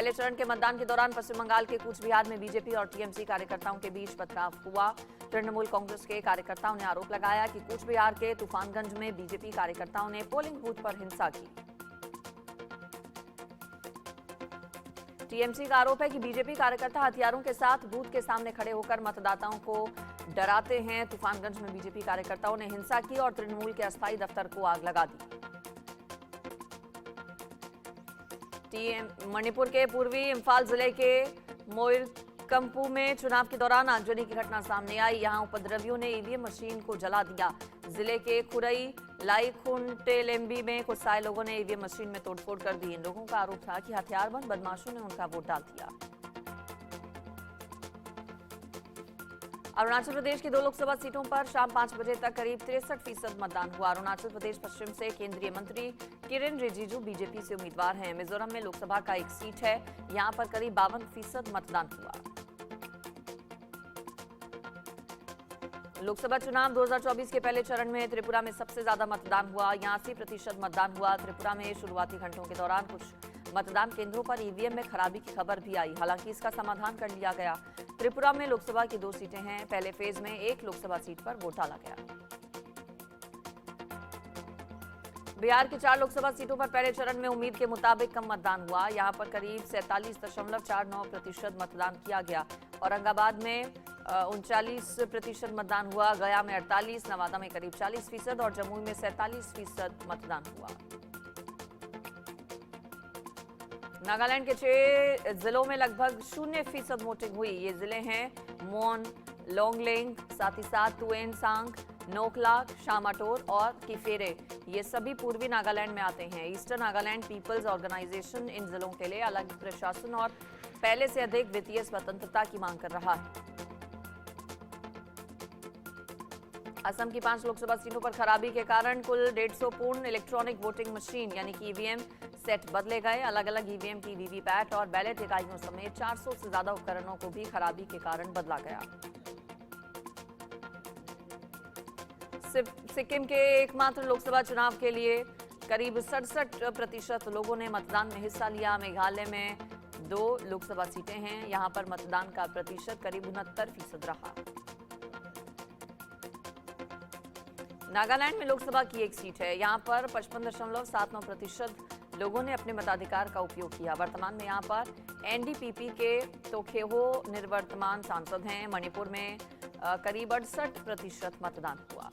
पहले चरण के मतदान के दौरान पश्चिम बंगाल के कूच बिहार में बीजेपी और टीएमसी कार्यकर्ताओं के बीच पथराव हुआ। तृणमूल कांग्रेस के कार्यकर्ताओं ने आरोप लगाया कि कूच बिहार के तूफानगंज में बीजेपी कार्यकर्ताओं ने पोलिंग बूथ पर हिंसा की। टीएमसी का आरोप है कि बीजेपी कार्यकर्ता हथियारों के साथ बूथ के सामने खड़े होकर मतदाताओं को डराते हैं। तूफानगंज में बीजेपी कार्यकर्ताओं ने हिंसा की और तृणमूल के अस्थायी दफ्तर को आग लगा दी। मणिपुर के पूर्वी इंफाल जिले के मोइरकंपू में चुनाव के दौरान आगजनी की घटना सामने आई। यहां उपद्रवियों ने ईवीएम मशीन को जला दिया। जिले के खुरई लाईखुंटेलेम्बी में कुछ साए लोगों ने ईवीएम मशीन में तोड़फोड़ कर दी। इन लोगों का आरोप था कि हथियारबंद बदमाशों ने उनका वोट डाल दिया। अरुणाचल प्रदेश की 2 लोकसभा सीटों पर शाम 5 बजे तक करीब 63% मतदान हुआ। अरुणाचल प्रदेश पश्चिम से केंद्रीय मंत्री किरेन रिजिजू बीजेपी से उम्मीदवार हैं। मिजोरम में लोकसभा का एक सीट है, यहां पर करीब 52% मतदान हुआ। लोकसभा चुनाव 2024 के पहले चरण में त्रिपुरा में सबसे ज्यादा मतदान हुआ। 81% मतदान हुआ। त्रिपुरा में शुरुआती घंटों के दौरान कुछ मतदान केंद्रों पर ईवीएम में खराबी की खबर भी आई, हालांकि इसका समाधान कर लिया गया। त्रिपुरा में लोकसभा की 2 सीटें हैं। पहले फेज में 1 लोकसभा सीट पर वोट डाला गया। बिहार की 4 लोकसभा सीटों पर पहले चरण में उम्मीद के मुताबिक कम मतदान हुआ। यहां पर करीब 47.49% मतदान किया गया। औरंगाबाद में 39% मतदान हुआ। गया में 48%, नवादा में करीब 40% और जमुई में 47% मतदान हुआ। नागालैंड के 6 जिलों में लगभग 0% वोटिंग हुई। ये जिले हैं मोन, लोंगलेंग, साथ ही साथ तुएनसांग, नोकलाक, शामाटोर और किफेरे। ये सभी पूर्वी नागालैंड में आते हैं। ईस्टर्न नागालैंड पीपल्स ऑर्गेनाइजेशन इन जिलों के लिए अलग प्रशासन और पहले से अधिक वित्तीय स्वतंत्रता की मांग कर रहा है। असम की 5 लोकसभा सीटों पर खराबी के कारण कुल 150 पूर्ण इलेक्ट्रॉनिक वोटिंग मशीन यानी कि ईवीएम सेट बदले गए। अलग अलग ईवीएम की वीवीपैट और बैलेट इकाइयों समेत 400 से ज्यादा उपकरणों को भी खराबी के कारण बदला गया। सिक्किम के एकमात्र लोकसभा चुनाव के लिए करीब 67% लोगों ने मतदान में हिस्सा लिया। मेघालय में 2 लोकसभा सीटें हैं, यहां पर मतदान का प्रतिशत करीब 69% रहा। नागालैंड में लोकसभा की 1 सीट है, यहां पर 55.79% लोगों ने अपने मताधिकार का उपयोग किया। वर्तमान में यहां पर एनडीपीपी के तोखेहो निवर्तमान सांसद हैं। मणिपुर में करीब 68% मतदान हुआ।